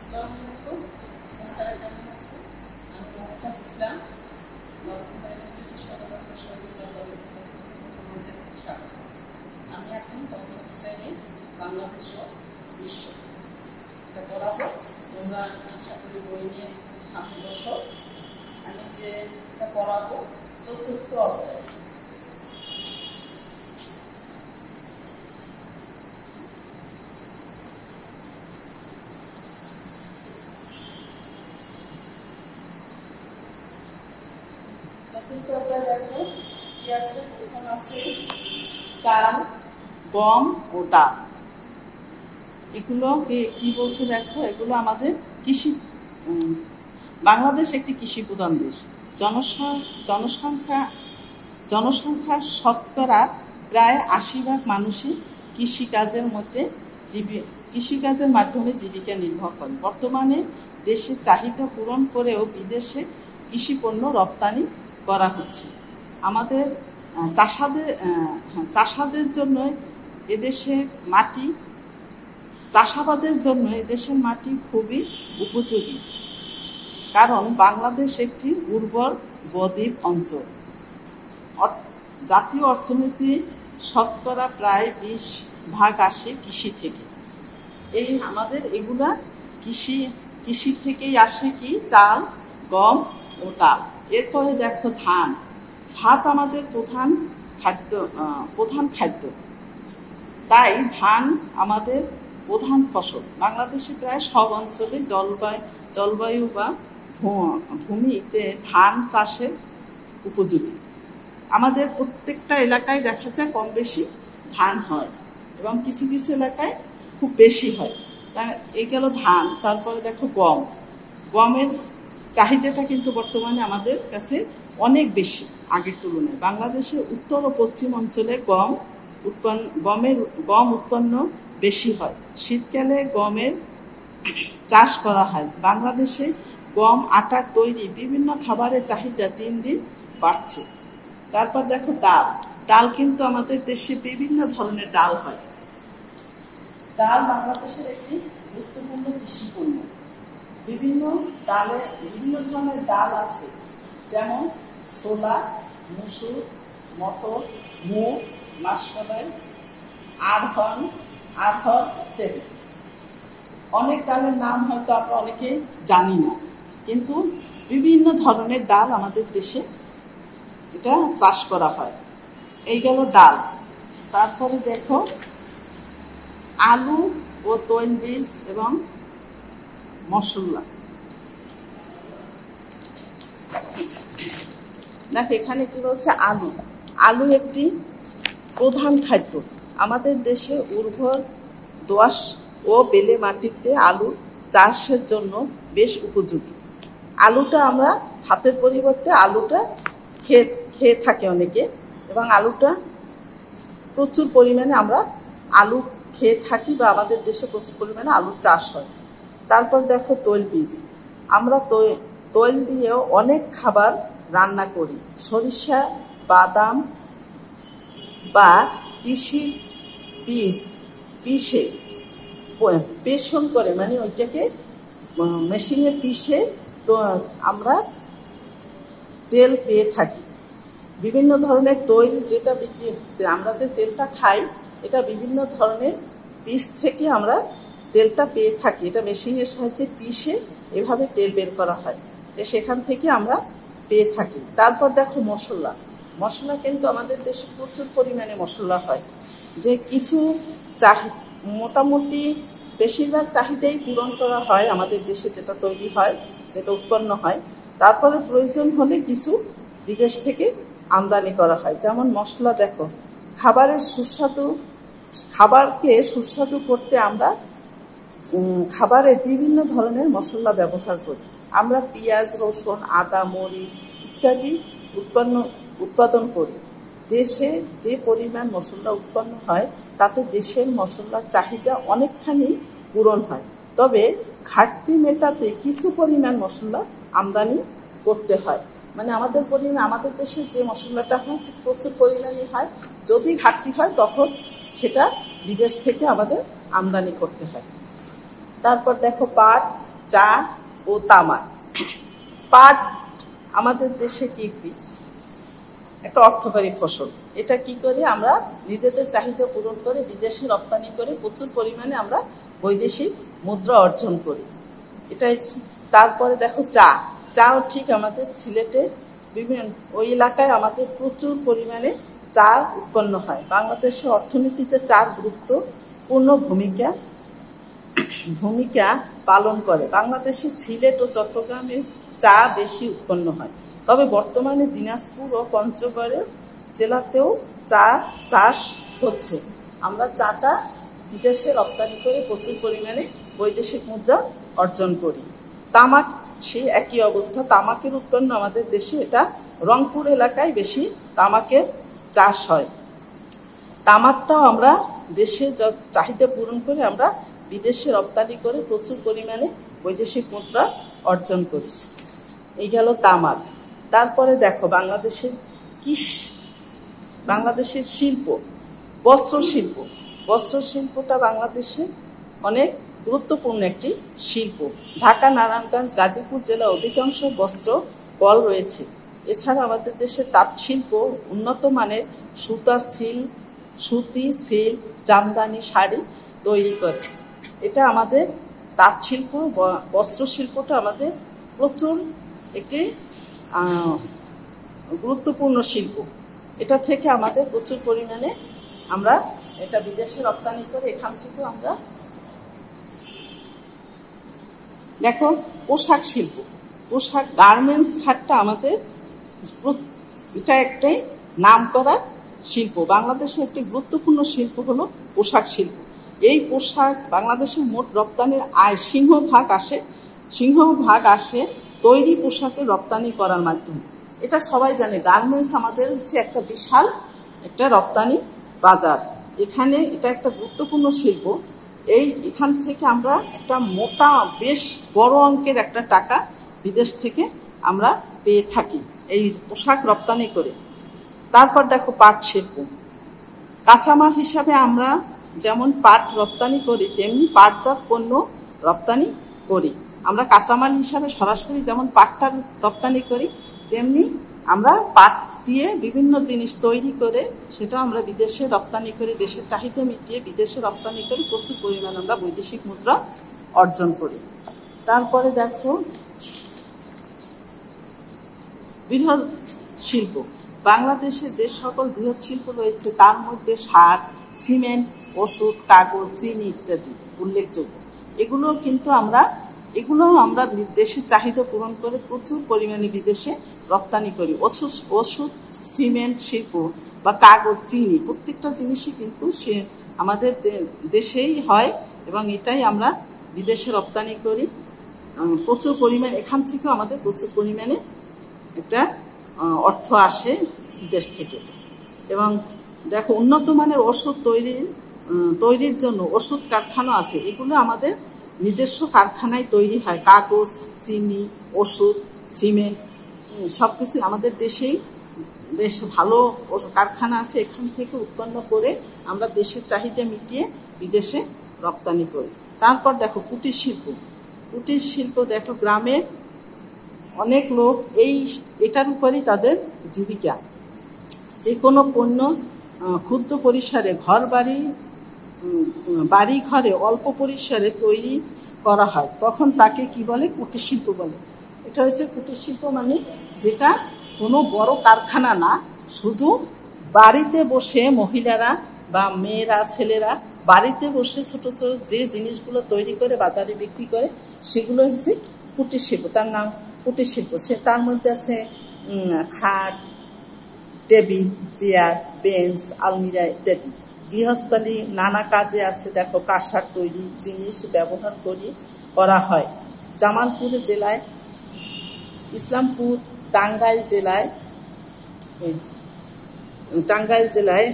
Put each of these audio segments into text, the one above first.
আসসালামু আলাইকুম। বাচ্চারা কেমন আছে? আমি মোহাম্মদ ইসলাম, নরসিংদী ইনস্টিটিউটের সহকারী সহযোগিতা তোমাদের স্বাগত। আমি এখন পঞ্চম শ্রেণীর বাংলাদেশ ও বিশ্ব এটা পড়াবো। তোমরা আশা করি বই নিয়ে সামনে বসো। আমি যে এটা পড়াবো চতুর্থ অধ্যায়। চতুর্থ অধ্যায় দেখো কি আছে। প্রথম আছে চাল, গম ও ডাল। এগুলো কি বলছে দেখো। এগুলো আমাদের কৃষি, বাংলাদেশ একটি কৃষি প্রধান দেশ। জনসংখ্যার শতকরা প্রায় ৮০% মানুষই কৃষিকাজের মাধ্যমে জীবিকা নির্বাহ করে। বর্তমানে দেশের চাহিদা পূরণ করেও বিদেশে কৃষি পণ্য রপ্তানি করা হচ্ছে। আমাদের চাষাবাদের জন্য এদেশের মাটি খুবই উপযোগী, কারণ বাংলাদেশ একটি উর্বর বদ্বীপ অঞ্চল। জাতীয় অর্থনীতির শতকরা প্রায় 20% আসে কৃষি থেকে। এই আমাদের এগুলা কৃষি থেকেই আসে কি চাল, গম ও ডাল। এরপরে দেখো ধান। ভাত আমাদের প্রধান খাদ্য, তাই ধান আমাদের প্রধান ফসল। বাংলাদেশে প্রায় সব অঞ্চলে জলবায়ু বা ভূমিতে ধান চাষের উপযোগী। আমাদের প্রত্যেকটা এলাকায় দেখা যায় কম বেশি ধান হয়, এবং কিছু কিছু এলাকায় খুব বেশি হয়। এই গেল ধান। তারপরে দেখো গমের চাহিদাটা কিন্তু বর্তমানে আমাদের কাছে অনেক বেশি আগের তুলনায়। বাংলাদেশের উত্তর ও পশ্চিম অঞ্চলে গম উৎপন্ন বেশি হয়। শীতকালে গমের চাষ করা হয়। বাংলাদেশে গম আটার তৈরি বিভিন্ন খাবারের চাহিদা দিন দিন বাড়ছে। তারপর দেখো ডাল কিন্তু আমাদের দেশে বিভিন্ন ধরনের ডাল হয়। ডাল বাংলাদেশের একটি গুরুত্বপূর্ণ কৃষি পণ্য। বিভিন্ন ধরনের ডাল আছে, যেমন ছোলা, মসুর, মটর, মুগ, মাসকলাই, আড়হর ইত্যাদি। অনেক ডালের নাম হয়তো আমরা অনেকে জানি না, কিন্তু বিভিন্ন ধরনের ডাল আমাদের দেশে এটা চাষ করা হয়। এই গেল ডাল। তারপরে দেখো আলু ও তৈলবীজ এবং মশলা। দেখো এখানে কি বলছে, আলু একটি প্রধান খাদ্য। আমাদের দেশে উর্বর দোআঁশ ও বেলে মাটিতে আলু চাষের জন্য বেশ উপযোগী। আলুটা আমরা ভাতের পরিবর্তে আলুটা খেয়ে থাকে অনেকে, এবং আলুটা প্রচুর পরিমাণে আমরা আলু খেয়ে থাকি, বা আমাদের দেশে প্রচুর পরিমাণে আলুর চাষ হয়। তারপর দেখো তৈলবীজ। আমরা তৈল দিয়েও অনেক খাবার রান্না করি। সরিষা, বাদাম বা তিসির বীজ পিষে পেষণ করে, মানে ওইটাকে মেশিনে পিষে তো আমরা তেল পেয়ে থাকি। বিভিন্ন ধরনের তৈল যেটা আমরা যে তেলটা খাই, এটা বিভিন্ন ধরনের বীজ থেকে আমরা তেলটা পেয়ে থাকি। এটা মেশিনের সাহায্যে পিষে এভাবে তেল বের করা হয়, সেখান থেকে আমরা পেয়ে থাকি। তারপর দেখো মশলা কিন্তু আমাদের দেশে প্রচুর পরিমাণে মশলা হয়, যে কিছু মোটামুটি বেশিরভাগ চাহিদাই পূরণ করা হয় আমাদের দেশে, যেটা তৈরি হয়, যেটা উৎপন্ন হয়। তারপরে প্রয়োজন হলে কিছু বিদেশ থেকে আমদানি করা হয়। যেমন মশলা দেখো, খাবারকে সুস্বাদু করতে আমরা খাবারে বিভিন্ন ধরনের মশলা ব্যবহার করি। আমরা পেঁয়াজ, রসুন, আদা, মরিচ ইত্যাদি উৎপাদন করি। দেশে যে পরিমাণ মশলা উৎপন্ন হয়, তাতে দেশের মশলার চাহিদা অনেকখানি পূরণ হয়। তবে ঘাটতি মেটাতে কিছু পরিমাণ মশলা আমদানি করতে হয়। মানে আমাদের দেশে যে মশলাটা হয় প্রচুর পরিমাণে হয়, যদি ঘাটতি হয় তখন সেটা বিদেশ থেকে আমাদের আমদানি করতে হয়। তারপর দেখো পাট, চা ও তামাক। পাট আমাদের দেশে কি একটা অর্থকরী ফসল। এটা কি করে আমরা নিজেদের চাহিদা পূরণ করে বিদেশে রপ্তানি করে প্রচুর পরিমাণে আমরা বৈদেশিক মুদ্রা অর্জন করি। এটাই। তারপরে দেখো চাও ঠিক আমাদের সিলেটে বিভিন্ন ওই এলাকায় আমাদের প্রচুর পরিমাণে চা উৎপন্ন হয়। বাংলাদেশের অর্থনীতিতে চার গুরুত্বপূর্ণ ভূমিকা পালন করে। বাংলাদেশের সিলেট ও চট্টগ্রামে চা বেশি উৎপন্ন হয়, তবে বর্তমানে দিনাজপুর ও পঞ্চগড় জেলাতেও চা চাষ হচ্ছে। আমরা চাটা বিদেশে রপ্তানি করে প্রচুর পরিমাণে বৈদেশিক মুদ্রা অর্জন করি। তামাক সেই একই অবস্থা। তামাকের উৎপন্ন আমাদের দেশে, এটা রংপুর এলাকায় বেশি তামাকের চাষ হয়। তামাকটাও আমরা দেশে চাহিদা পূরণ করে আমরা বিদেশে রপ্তানি করে প্রচুর পরিমাণে বৈদেশিক মুদ্রা অর্জন করি। এই গেল তামাক। তারপরে দেখো বাংলাদেশের শিল্প, বস্ত্র শিল্পটা বাংলাদেশে অনেক গুরুত্বপূর্ণ একটি শিল্প। ঢাকা, নারায়ণগঞ্জ, গাজীপুর জেলা অধিকাংশ বস্ত্র কল রয়েছে। এছাড়া আমাদের দেশে তাঁত শিল্প উন্নত মানের সুতি, সিল্ক, জামদানি শাড়ি তৈরি করে। এটা আমাদের তাঁত শিল্প, বস্ত্র শিল্পটা আমাদের প্রচুর একটি গুরুত্বপূর্ণ শিল্প। এটা থেকে আমাদের প্রচুর পরিমাণে আমরা এটা বিদেশে রপ্তানি করে এখান থেকে আমরা দেখো পোশাক গার্মেন্টস খাতটা আমাদের এটা একটাই নাম করা শিল্প। বাংলাদেশের একটি গুরুত্বপূর্ণ শিল্প হলো পোশাক শিল্প। এই পোশাক বাংলাদেশের মোট রপ্তানির আয় সিংহভাগ আসে তৈরি পোশাকের রপ্তানি করার মাধ্যমে। এটা সবাই জানে। গার্মেন্টস আমাদের হচ্ছে একটা বিশাল একটা রপ্তানি বাজার। এখানে এটা একটা গুরুত্বপূর্ণ শিল্প। এখান থেকে আমরা একটা মোটা বেশ বড় অঙ্কের একটা টাকা বিদেশ থেকে আমরা পেয়ে থাকি এই পোশাক রপ্তানি করে। তারপর দেখো পাট শিল্প। কাঁচামাল হিসাবে আমরা যেমন পাট রপ্তানি করি তেমনি পাটজাত পণ্য রপ্তানি করি। আমরা কাঁচামাল হিসাবে সরাসরি যেমন পাটটা রপ্তানি করি, তেমনি আমরা পাট দিয়ে বিভিন্ন জিনিস তৈরি করে সেটা আমরা বিদেশে রপ্তানি করে দেশের চাহিদা মিটিয়ে বিদেশে রপ্তানি করে প্রচুর পরিমাণ আমরা বৈদেশিক মুদ্রা অর্জন করি। তারপরে দেখো বৃহৎ শিল্প। বাংলাদেশে যে সকল বৃহৎ শিল্প রয়েছে তার মধ্যে সার, সিমেন্ট, ওষুধ, কাগজ, চিনি ইত্যাদি উল্লেখযোগ্য। এগুলো আমরা দেশের চাহিদা পূরণ করে প্রচুর পরিমাণে বিদেশে রপ্তানি করি। ওষুধ, সিমেন্ট শিল্প বা কাগজ, চিনি প্রত্যেকটা জিনিসই কিন্তু আমাদের দেশেই হয় এবং এটাই আমরা বিদেশে রপ্তানি করি প্রচুর পরিমাণে। এখান থেকেও আমাদের প্রচুর পরিমাণে একটা অর্থ আসে বিদেশ থেকে। এবং দেখো উন্নত মানের ওষুধ তৈরির জন্য ওষুধ কারখানা আছে। এগুলো আমাদের নিজস্ব কারখানায় তৈরি হয়। কাগজ, চিনি, ওষুধ, সিমেন্ট সবকিছু আমাদের দেশেই বেশ ভালো কারখানা আছে। এখান থেকে উৎপন্ন করে আমরা দেশের চাহিদা মিটিয়ে বিদেশে রপ্তানি করি। তারপর দেখো কুটির শিল্প দেখো গ্রামে অনেক লোক এটার উপরই তাদের জীবিকা। যে কোনো পণ্য ক্ষুদ্র পরিসরে বাড়ি ঘরে অল্প পরিসরে তৈরি করা হয়, তখন তাকে কি বলে? কুটির শিল্প বলে। এটা হচ্ছে কুটির শিল্প মানে যেটা কোনো বড় কারখানা না, শুধু বাড়িতে বসে মহিলারা বা মেয়েরা, ছেলেরা বাড়িতে বসে ছোট ছোট যে জিনিসগুলো তৈরি করে বাজারে বিক্রি করে সেগুলো হচ্ছে কুটির শিল্প। তার নাম কুটির শিল্প। তার মধ্যে আছে খাট, টেবিল, চেয়ার, বেঞ্চ, আলমিরা ইত্যাদি। গৃহস্থালী নানা কাজে আছে। দেখো কাঁসার তৈরি জিনিস ব্যবহার করা হয়। জামালপুর জেলায়, ইসলামপুর, টাঙ্গাইল জেলায়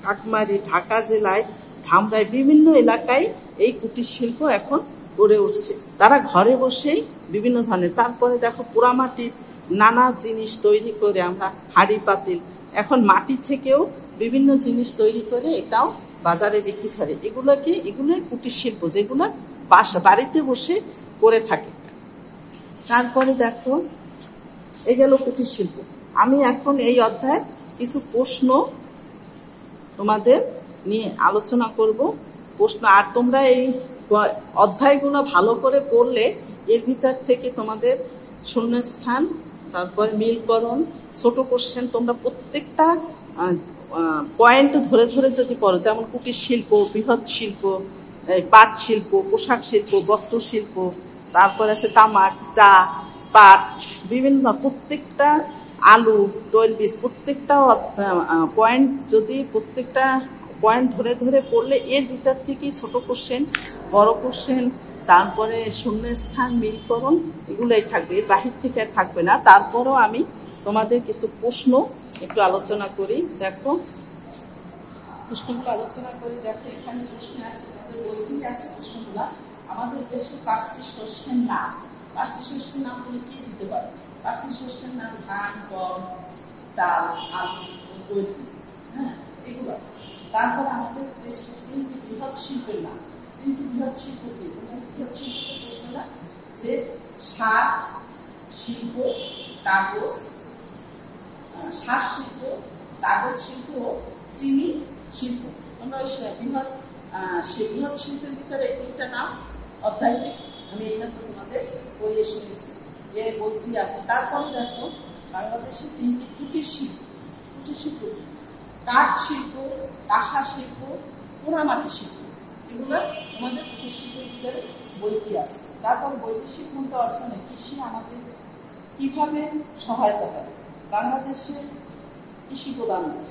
কাকমারি, ঢাকা জেলায় ধামরাই বিভিন্ন এলাকায় এই কুটির শিল্প এখন গড়ে উঠছে। তারা ঘরে বসেই বিভিন্ন ধরনের। তারপরে দেখো পোড়ামাটির নানা জিনিস তৈরি করে আমরা হাঁড়ি পাতিল, এখন মাটি থেকেও বিভিন্ন জিনিস তৈরি করে এটাও বাজারে বিক্রি করে। এগুলো কুটির শিল্প, যেগুলো বাড়িতে বসে করে থাকে। তারপরে দেখো, এ গেল কুটির শিল্প। আমি এখন এই অধ্যায়ে কিছু প্রশ্ন তোমাদের নিয়ে আলোচনা করব। প্রশ্ন, আর তোমরা এই অধ্যায়গুলো ভালো করে পড়লে এর ভিতর থেকে তোমাদের শূন্যস্থান, তারপরে মিলকরণ, ছোট কোশ্চেন, তোমরা প্রত্যেকটা পয়েন্ট ধরে ধরে যদি পড়ো, যেমন কুটির শিল্প, বৃহৎ শিল্প, পাট শিল্প, পোশাক শিল্প, বস্ত্র শিল্প, তারপরে আছে তামাক, চা, পাট, বিভিন্ন প্রত্যেকটা, আলু, তৈলবীজ, প্রত্যেকটা পয়েন্ট যদি প্রত্যেকটা পয়েন্ট ধরে ধরে পড়লে এর ভিতর থেকেই ছোট কোশ্চেন, বড় কোশ্চেন, তারপরে শূন্যস্থান, মিলকরণ, এগুলোই থাকবে, এর বাহির থেকে আর থাকবে না। তারপরও আমি তোমাদের কিছু প্রশ্ন একটু আলোচনা করি। দেখো প্রশ্নগুলো আলোচনা করি। দেখো এখানে প্রশ্ন আছে, আমাদের বইতেই আছে প্রশ্নগুলো। আমাদের দেশে 5টি শস্যের নাম, 5টি শস্যের নাম তুমি কি দিতে পারো? 5টি শস্যের নাম: ধান, গম, ডাল, আলু, তৈলবীজ, হ্যাঁ, এগুলো। তারপর আমাদের দেশে 3টি বৃহৎ শিল্পের নাম। 3টি বৃহৎ শিল্প কি? বৃহৎ শিল্পের প্রশ্ন না, যে সার শিল্প, কাগজ, সার শিল্প, কাগজ শিল্প, চিনি শিল্প। তোমরা বৃহৎ শিল্পের ভিতরে এই 3টা নাম অধ্যায়িক আমি এইমাত্র তোমাদের বইয়ে শুনেছি, এর বইটি আছে। তারপরে দেখো বাংলাদেশে 3টি কুটির শিল্প। কুটির শিল্প কাঠ শিল্প, কাঁসা শিল্প, পোড়ামাটি শিল্প, এগুলো আমাদের কুটির শিল্পের ভিতরে বইটি আছে। তারপর বৈদেশিক মুদ্রা অর্জনে কৃষি আমাদের কিভাবে সহায়তা করে? বাংলাদেশে কৃষি প্রধান দেশ,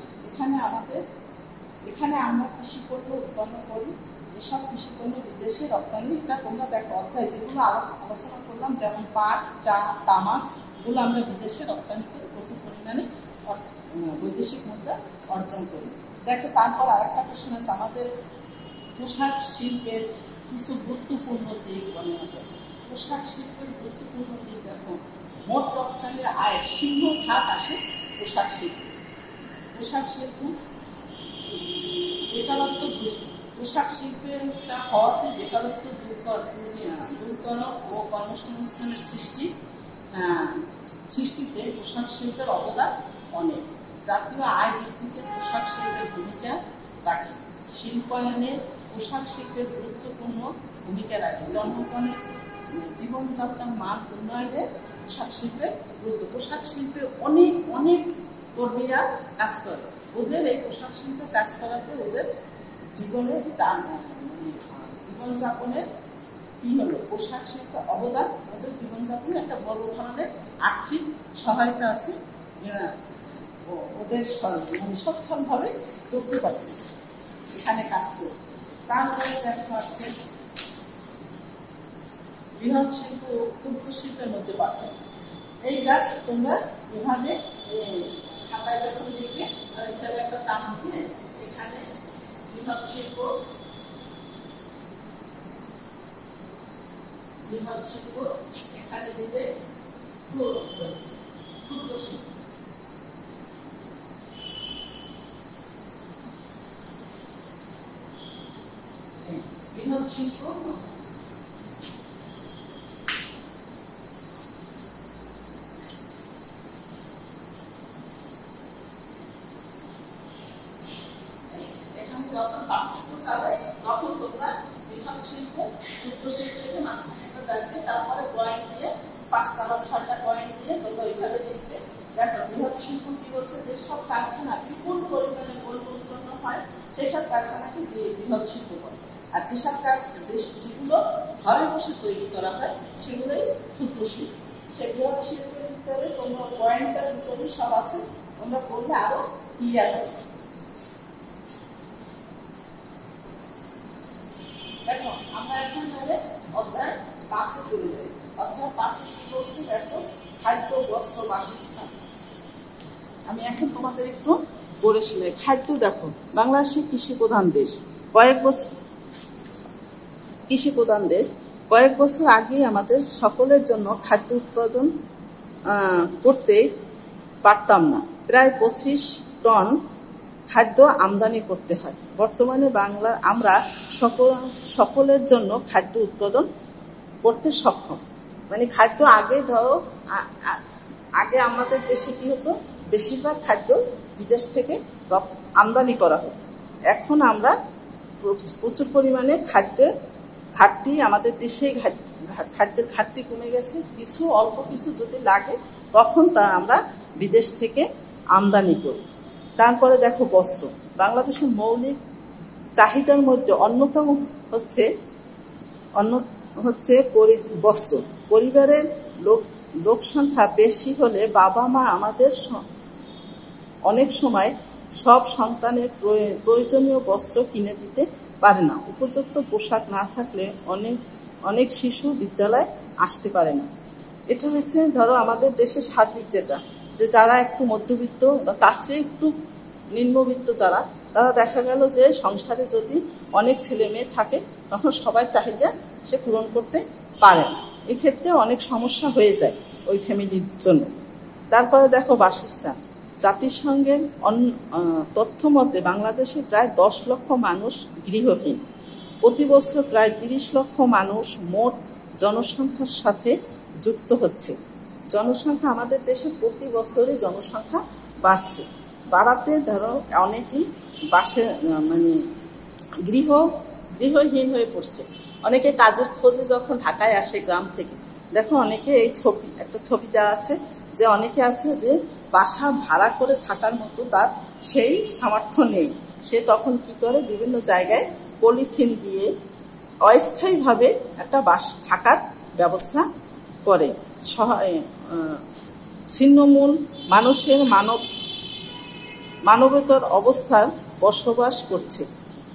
এখানে আমরা কৃষি পণ্য উৎপন্ন করি, এসব কৃষি পণ্য বিদেশে রপ্তানি। এটা তোমরা দেখো অধ্যায় যেগুলো আলোচনা করলাম, যেমন পাট, চা, তামাক, এগুলো আমরা বিদেশে রপ্তানি করে প্রচুর পরিমাণে বৈদেশিক মুদ্রা অর্জন করি। দেখো তারপর আরেকটা প্রশ্ন আছে, আমাদের পোশাক শিল্পের কিছু গুরুত্বপূর্ণ দিক বর্ণনা করে। পোশাক শিল্পের গুরুত্বপূর্ণ দিক দেখো, মোট রপ্তানির আয়ের সিংহভাগ আসে পোশাক শিল্প। পোশাক শিল্প বেকারত্ব দূর, পোশাক শিল্পটা হওয়াতে বেকারত্ব দূরকরণ ও কর্মসংস্থানের সৃষ্টিতে পোশাক শিল্পের অবদান অনেক। জাতীয় আয় বৃদ্ধিতে পোশাক শিল্পের ভূমিকা রাখে। শিল্পায়নে পোশাক শিল্পের গুরুত্বপূর্ণ ভূমিকা রাখে। জনগণের জীবনযাত্রার মান উন্নয়নে পোশাক শিল্পের গুরুত্ব। পোশাক শিল্পে অনেক অনেক কর্মীরা কাজ করে, ওদের এই পোশাক শিল্পে কাজ করাতে ওদের জীবনযাপনের কি হলো, পোশাক শিল্পের অবদান ওদের জীবনযাপনে একটা বড় ধরনের আর্থিক সহায়তা আছে, ওদের সচ্ছলভাবে চলতে পারতেছে এখানে কাজ করে। তারপরে দেখা আছে বৃহৎ শিল্প ও ক্ষুদ্র শিল্পের মধ্যে পার্থক্য। এই জাস্ট তোমরা এভাবে খাতায় যখন লিখবে, আর এখানে একটা তাম দিয়ে এখানে বৃহৎ শিল্প এখানে দিবে ক্ষুদ্র শিল্প। বৃহৎ শিল্প যখন পার্থক্য চাবে তখন তোমরা বৃহৎ শিল্প ক্ষুদ্র শিল্পকে মাঝখানে একটা দেখবে, তারপরে পয়েন্ট দিয়ে 5টা বা 6টা পয়েন্ট দিয়ে তোমরা ওইভাবে লিখবে। দেখো বৃহৎ শিল্প কি বলছে, যেসব কারখানা বিপুল পরিমাণে পণ্য উৎপন্ন হয় সেসব কারখানাকে বৃহৎ শিল্প বলে। আর যেগুলো ঘরে বসে তৈরি করা হয় সেগুলোই ক্ষুদ্র শিল্প। সেই বৃহৎ শিল্পের ভিতরে তোমরা পয়েন্টটার ভিতরে সব আছে, তোমরা পড়লে আরো ক্লিয়ার হবে। দেখো আমরা এখন অধ্যায় 5-এ চলে যাই। অধ্যায় 5 কি বলছে দেখো, খাদ্য, বস্ত্র, বাসস্থান। আমি এখন তোমাদের একটু পড়ে শুনে। খাদ্য দেখো, বাংলাদেশের কৃষি প্রধান দেশ, কয়েক বছর আগে আমাদের সকলের জন্য খাদ্য উৎপাদন করতে পারতাম না। প্রায় 25 টন খাদ্য আমদানি করতে হয়। বর্তমানে আমরা সকলের জন্য খাদ্য উৎপাদন করতে সক্ষম। মানে খাদ্য আগে আমাদের দেশে কি হতো, বেশিরভাগ খাদ্য বিদেশ থেকে আমদানি করা হতো। এখন আমরা প্রচুর পরিমাণে খাদ্যের ঘাটতি, আমাদের দেশে খাদ্যের ঘাটতি কমে গেছে। অল্প কিছু যদি লাগে তখন তা আমরা বিদেশ থেকে আমদানি করি। তারপরে দেখো বস্ত্র, বাংলাদেশের মৌলিক চাহিদার মধ্যে অন্যতম হচ্ছে বস্ত্র। পরিবারের লোক সংখ্যা বেশি হলে বাবা মা আমাদের অনেক সময় সব সন্তানের প্রয়োজনীয় বস্ত্র কিনে দিতে পারে না। উপযুক্ত পোশাক না থাকলে অনেক শিশু বিদ্যালয়ে আসতে পারে না। এটা হচ্ছে ধরো আমাদের দেশের সার্বিক যে যারা একটু মধ্যবিত্ত বা তার চেয়ে একটু নিম্নবিত্ত তারা দেখা গেল যে সংসারে যদি অনেক ছেলে মেয়ে থাকে তখন সবার চাহিদা সে পূরণ করতে পারে না। এক্ষেত্রে অনেক সমস্যা হয়ে যায় ওই ফ্যামিলির জন্য। তারপরে দেখো বাসস্থান, জাতিসংঘের তথ্য মতে বাংলাদেশে প্রায় 10 লক্ষ মানুষ গৃহহীন। প্রতি বছর প্রায় 30 লক্ষ মানুষ মোট জনসংখ্যার সাথে যুক্ত হচ্ছে। জনসংখ্যা আমাদের দেশে প্রতি বছরই জনসংখ্যা বাড়াতে ধরো অনেকেই গৃহহীন হয়ে পড়ছে। অনেকে কাজের খোঁজে যখন ঢাকায় আসে গ্রাম থেকে, দেখো অনেকে একটা ছবি দেওয়া আছে যে অনেকে আছে যে বাসা ভাড়া করে থাকার মতো তার সেই সামর্থ্য নেই। সে তখন কি করে, বিভিন্ন জায়গায় পলিথিন দিয়ে অস্থায়ীভাবে একটা থাকার ব্যবস্থা করে। ছিন্নমূল মানুষের মানবেতর অবস্থার বসবাস করছে।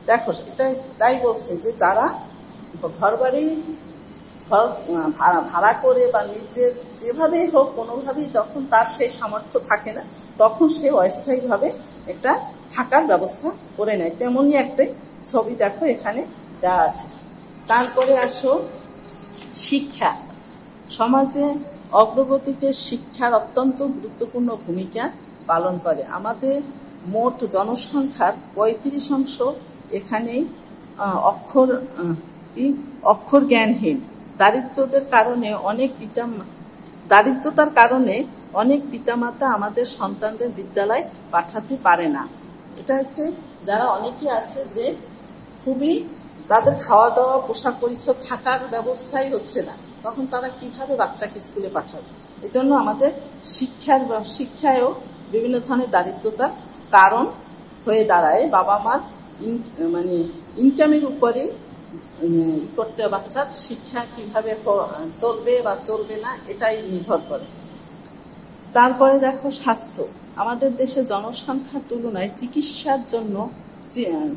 দেখো এটা তাই বলছে যে যারা ঘরবাড়ি ভাড়া করে বা নিজের যেভাবেই হোক কোনোভাবেই যখন তার সেই সামর্থ্য থাকে না তখন সে অস্থায়ীভাবে একটা থাকার ব্যবস্থা করে নেয়। তেমনই একটা ছবি দেখো এখানে দেওয়া আছে। তারপরে আসো শিক্ষা। সমাজে অগ্রগতিতে শিক্ষার অত্যন্ত গুরুত্বপূর্ণ ভূমিকা পালন করে। আমাদের মোট জনসংখ্যার 35% এখানেই অক্ষর জ্ঞানহীন। দারিদ্রতার কারণে অনেক পিতামাতা আমাদের সন্তানদের বিদ্যালয়ে পাঠাতে পারে না। এটা হচ্ছে যারা অনেকে আছে যে খুবই তাদের খাওয়া দাওয়া পোশাক পরিচ্ছদ থাকার ব্যবস্থাই হচ্ছে না, তখন তারা কিভাবে বাচ্চাকে স্কুলে পাঠাবে। এজন্য আমাদের শিক্ষায়ও বিভিন্ন ধরনের দারিদ্রতার কারণ হয়ে দাঁড়ায়। বাবা মার ইনকামের উপরে বাচ্চার শিক্ষা কিভাবে চলবে বা চলবে না এটাই নির্ভর করে। তারপরে দেখো স্বাস্থ্য। আমাদের দেশে জনসংখ্যার তুলনায়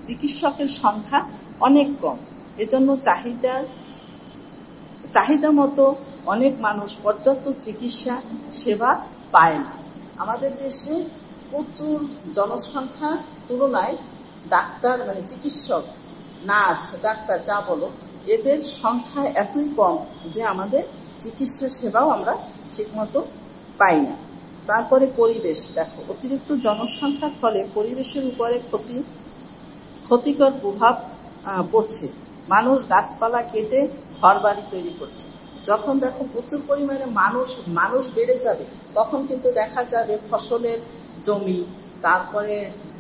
চিকিৎসকের সংখ্যা অনেক কম। এজন্য চাহিদা মতো অনেক মানুষ পর্যাপ্ত চিকিৎসা সেবা পায় না। আমাদের দেশে প্রচুর জনসংখ্যা তুলনায় ডাক্তার চিকিৎসক, নার্স, ডাক্তার যা বলো, এদের সংখ্যা এতই কম যে আমাদের চিকিৎসা সেবাও আমরা ঠিকমতো পাই না। তারপরে পরিবেশ দেখো, অতিরিক্ত জনসংখ্যার ফলে পরিবেশের উপরে ক্ষতিকর প্রভাব পড়ছে। মানুষ গাছপালা কেটে ঘর বাড়ি তৈরি করছে। যখন দেখো প্রচুর পরিমাণে মানুষ বেড়ে যাবে তখন কিন্তু দেখা যাবে ফসলের জমি, তারপরে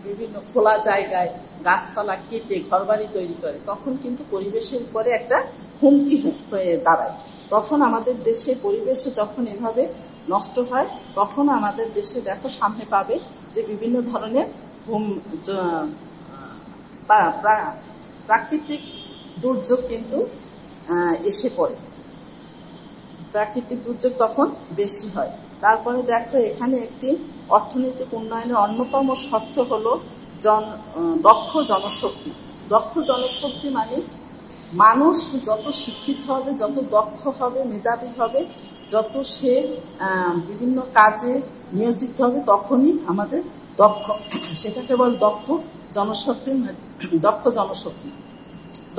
বিভিন্ন খোলা জায়গায় গাছপালা কেটে ঘরবাড়ি তৈরি করে, তখন কিন্তু পরিবেশের উপরে একটা হুমকি হয়ে দাঁড়ায়। তখন আমাদের দেশে পরিবেশে যখন এভাবে নষ্ট হয় তখন আমাদের দেশে দেখো সামনে পাবে যে বিভিন্ন ধরনের প্রাকৃতিক দুর্যোগ কিন্তু এসে পড়ে। প্রাকৃতিক দুর্যোগ তখন বেশি হয়। তারপরে দেখো এখানে একটি অর্থনৈতিক উন্নয়নের অন্যতম শর্ত হলো দক্ষ জনশক্তি। দক্ষ জনশক্তি মানে মানুষ যত শিক্ষিত হবে, যত দক্ষ হবে, মেধাবী হবে, যত সে বিভিন্ন কাজে নিয়োজিত হবে তখনই আমাদের সেটাকে বল দক্ষ জনশক্তি।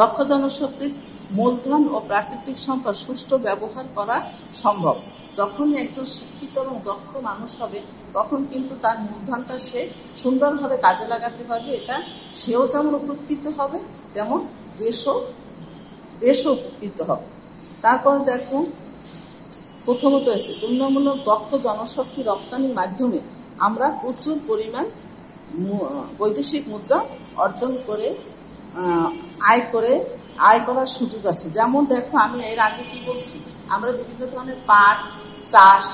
দক্ষ জনশক্তির মূলধন ও প্রাকৃতিক সম্পদ সুষ্ঠু ব্যবহার করা সম্ভব। যখনই একজন শিক্ষিত এবং দক্ষ মানুষ হবে তখন কিন্তু তার মূলধনটা সে সুন্দরভাবে কাজে লাগাতে পারবে। এটা সেও যেমন উপকৃত হবে তেমন দেশও উপকৃত হবে। তারপরে দেখো, প্রথমত এসে তুলনামূলক দক্ষ জনশক্তি রপ্তানির মাধ্যমে আমরা প্রচুর পরিমাণ বৈদেশিক মুদ্রা অর্জন করে আয় করার সুযোগ আছে। যেমন দেখো, আমি এর আগে কি বলছি, আমরা বিভিন্ন ধরনের পাট চাষ,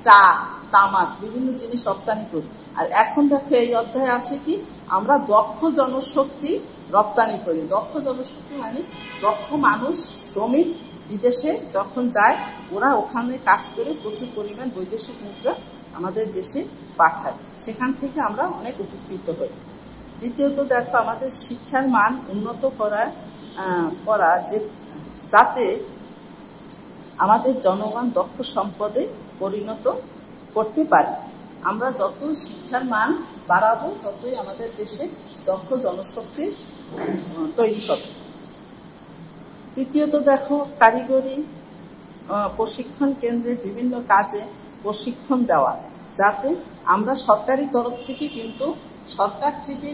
চা, তামাক বিভিন্ন জিনিস রপ্তানি করি। আর এখন দেখো এই অধ্যায়ে আছে কি, আমরা দক্ষ জনশক্তি রপ্তানি করি। দক্ষ জনশক্তি মানে দক্ষ মানুষ, শ্রমিক বিদেশে যখন যায় ওরা ওখানে কাজ করে প্রচুর পরিমাণ বৈদেশিক মুদ্রা আমাদের দেশে পাঠায়, সেখান থেকে আমরা অনেক উপকৃত হই। দ্বিতীয়ত দেখো, আমাদের শিক্ষার মান উন্নত করা যাতে আমাদের জনগণ দক্ষ সম্পদে পরিণত করতে পারে। আমরা যত শিক্ষার মান বাড়াবো ততই আমাদের দেশে দক্ষ জনশক্তি তৈরি হবে। তৃতীয়ত দেখো, কারিগরি প্রশিক্ষণ কেন্দ্রে বিভিন্ন কাজে প্রশিক্ষণ দেওয়া, যাতে আমরা সরকারি তরফ থেকে সরকার থেকে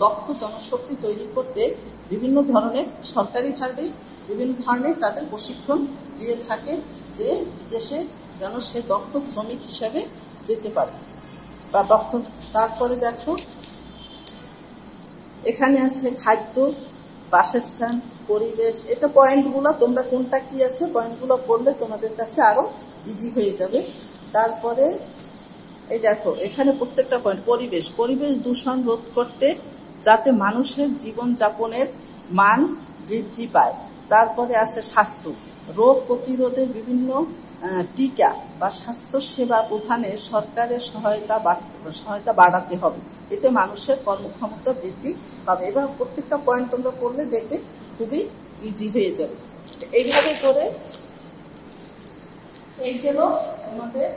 দক্ষ জনশক্তি তৈরি করতে বিভিন্ন ধরনের সরকারিভাবে বিভিন্ন ধরনের তাদের প্রশিক্ষণ দিয়ে থাকে, যে বিদেশে যেন সে দক্ষ শ্রমিক হিসাবে যেতে পারে বা দক্ষ। তারপরে দেখো, এখানে আছে খাদ্য, বাসস্থান, পরিবেশ। এটা পয়েন্টগুলো তোমরা কোনটা কি আছে পয়েন্টগুলো পড়লে তোমাদের কাছে আরো ইজি হয়ে যাবে। তারপরে এই দেখো, এখানে প্রত্যেকটা পয়েন্ট, পরিবেশ দূষণ রোধ করতে যাতে মানুষের জীবনযাপনের মান বৃদ্ধি পায়। তারপরে আছে স্বাস্থ্য, রোগ প্রতিরোধের বিভিন্ন টিকা বা স্বাস্থ্য সেবা প্রদানে সরকারের সহায়তা বাড়াতে হবে, এতে মানুষের কর্মক্ষমতা বৃদ্ধি পাবে। এবার প্রত্যেকটা পয়েন্ট তোমরা পড়লে দেখবে খুবই ইজি হয়ে যাবে। এইভাবে করে এই গেল আমাদের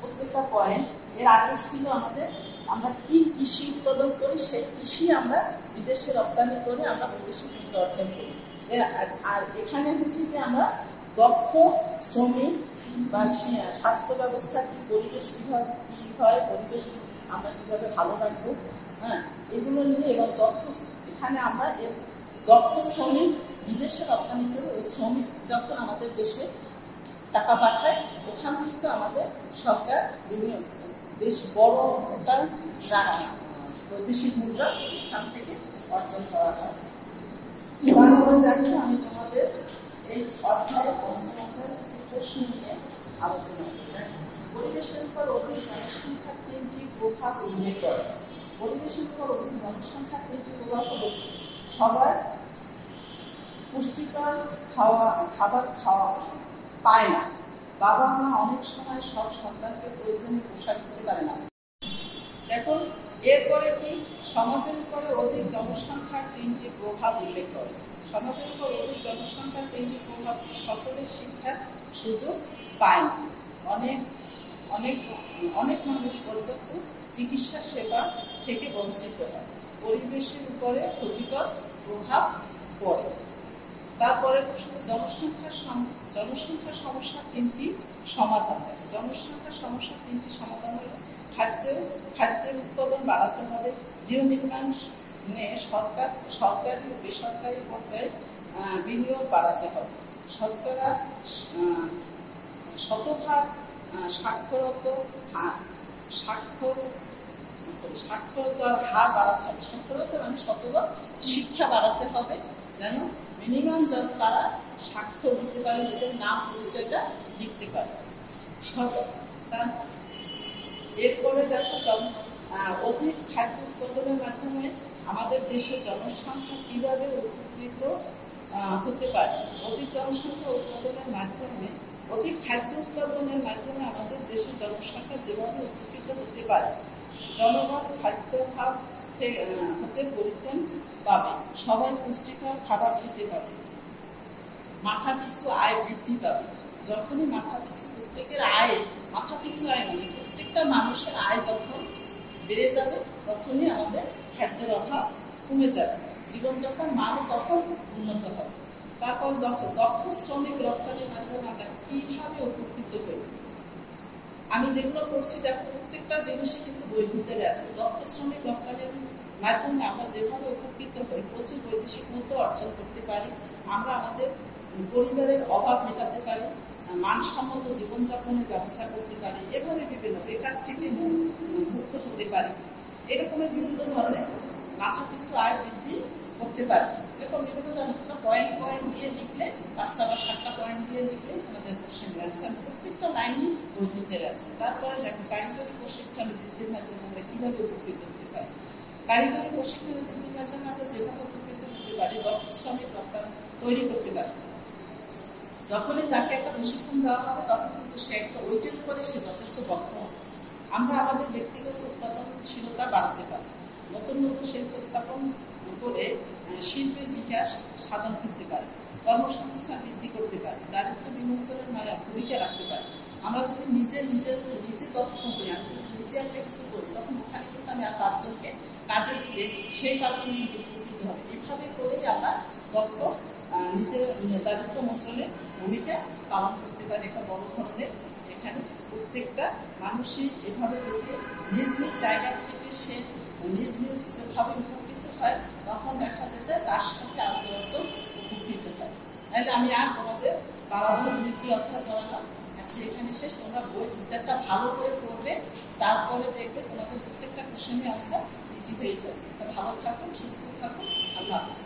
প্রত্যেকটা পয়েন্ট। এর আগে ছিল আমরা কি কৃষি উৎপাদন করি, সেই কৃষি আমরা বিদেশে রপ্তানি করে আমরা বৈদেশিক মুদ্রা অর্জন করি। আর এখানে হচ্ছে যে আমরা দক্ষ শ্রমিক বা স্বাস্থ্য ব্যবস্থা কি, পরিবেশ কি হয়, পরিবেশ আমরা কিভাবে ভালো রাখবো, এগুলো নিয়ে, এবং এখানে আমরা দক্ষ শ্রমিক বিদেশে রপ্তানি করে ওই শ্রমিক যখন আমাদের দেশে টাকা পাঠায় ওখান থেকে আমাদের সরকার বেশ বড় একটা বৈদেশিক মুদ্রা এখান থেকে অর্জন করা হয়। তারপরে দেখো, আমি তোমাদের এই অধ্যায়ে পঞ্চম অধ্যায়ের কিছু প্রশ্ন নিয়ে আলোচনা করি। পরিবেশের উপর অধিক জনসংখ্যার 3টি প্রভাব উল্লেখ করে। পরিবেশের উপর অধিক জনসংখ্যার 3টি প্রভাব হল, সবার পুষ্টিকর খাবার খাওয়া পায় না, বাবা মা অনেক সময় সব সন্তানকে প্রয়োজনীয় পোশাক দিতে পারে না। দেখো, এরপরে কি, সমাজের উপরে অধিক জনসংখ্যার 3টি প্রভাব উল্লেখ করে। সমাজের উপর অধিক জনসংখ্যার 3টি প্রভাব: সকলের শিক্ষার সুযোগ পায় না, অনেক মানুষ পর্যাপ্ত চিকিৎসা সেবা থেকে বঞ্চিত হয়, পরিবেশের উপরে ক্ষতিকর প্রভাব পড়ে। তারপরে জনসংখ্যা সমস্যা 3টি সমাধান দেয়। জনসংখ্যা সমস্যা 3টি সমাধান হল, খাদ্যের উৎপাদন বাড়াতে হবে, গৃহ নির্মাণ সরকারি ও বেসরকারি পর্যায়ে বিনিয়োগ বাড়াতে হবে, শতভাগ সাক্ষরতার হার বাড়াতে হবে। সাক্ষরতা মানে শতভাগ শিক্ষা বাড়াতে হবে, যেন মিনিমাম যেন তারা স্বাক্ষর দিতে পারে, নিজের নাম পরিচয়টা লিখতে পারে। এরপরে দেখো, অধিক খাদ্য উৎপাদনের মাধ্যমে আমাদের দেশের জনসংখ্যা কিভাবে উপকৃত হতে পারে। অধিক খাদ্য উৎপাদনের মাধ্যমে আমাদের দেশের জনসংখ্যা যেভাবে উপকৃত হতে পারে, জনগণ খাদ্যাভাব হতে পরিত্রাণ পাবে, সবাই পুষ্টিকর খাবার খেতে পাবে, মাথাপিছু আয় বৃদ্ধি পাবে। যখনই প্রত্যেকের মাথাপিছু আয় মানে প্রত্যেকটা মানুষের আয় যখন বেড়ে যাবে তখনই আমাদের খাদ্যের অভাব কমে যাবে, জীবনযাত্রার মানও তখন উন্নত হবে। তাহলে দক্ষ শ্রমিক রপ্তানির মাধ্যমে আমরা কিভাবে উপকৃত হই। আমি যেগুলো করছি দেখো প্রত্যেকটা জিনিসে কিন্তু বইয়ের ভিতরে আছে। দক্ষ শ্রমিক রপ্তানির মাধ্যমে আমরা যেভাবে উপকৃত হই, প্রচুর বৈদেশিক মুদ্রা অর্জন করতে পারি, আমরা আমাদের পরিবারের অভাব মেটাতে পারি, মানসম্মত জীবনযাপনের ব্যবস্থা করতে পারি, এভাবে বিভিন্ন বেকার থেকে মুক্ত হতে পারি। এরকমের বিভিন্ন ধরনের মাথা পিছু আয় বৃদ্ধি করতে পারি। এরকম বিভিন্ন ধরনের পয়েন্ট দিয়ে লিখলে 5টা বা 7টা পয়েন্ট দিয়ে লিখলে তোমাদের কোশ্চেনের অ্যান্সার প্রত্যেকটা লাইনই বই ভিতরে আছে। তারপরে দেখো কারিগরি প্রশিক্ষণ বৃদ্ধির মাধ্যমে আমরা কিভাবে উপকৃত হতে পারি। কারিগরি প্রশিক্ষণ বৃদ্ধির মাধ্যমে আমরা যেভাবে উপকৃত হতে পারি, দক্ষ শ্রমিক রপ্তানি তৈরি করতে পারি। যখনই তাকে একটা প্রশিক্ষণ দেওয়া হবে তখন কিন্তু সে একটা ওইটার উপরে সে যথেষ্ট দক্ষ হবে। আমরা আমাদের ব্যক্তিগত উৎপাদনশীলতা বাড়াতে পারি, নতুন নতুন শিল্প স্থাপন করে শিল্পের বিকাশ সাধন করতে পারি, কর্মসংস্থান বৃদ্ধি করতে পারি, দারিদ্র্য বিমোচনের ভূমিকা রাখতে পারি। আমরা যদি নিজে দক্ষ হই, আমি যদি নিজে একটা কিছু করি, তখন ওখানে কিন্তু আমি আর 5জনকে কাজে দিলে সেই 5জন কিন্তু উপকৃত হবে। এভাবে করেই আমরা দক্ষ নিজের দারিদ্র্য মোচনের ভূমিকা পালন করতে পারে। একটা বড় ধরনের এখানে প্রত্যেকটা মানুষই এভাবে যদি নিজ নিজ জায়গা থেকে সে নিজ ভাবে উপকৃত হয়, তখন দেখা যায় তার সাথে আরো 10জন উপকৃত হয়। তাহলে আমি আর তোমাদের বাড়াবো, 2টি অধ্যায় করালাম, আজকে এখানে শেষ। তোমরা বই ভিতরটা ভালো করে পড়বে, তারপরে দেখবে তোমাদের প্রত্যেকটা কোশ্চেনের আনসার ইজি হয়ে যাবে। ভালো থাকুন, সুস্থ থাকুন, আল্লাহ হাফেজ।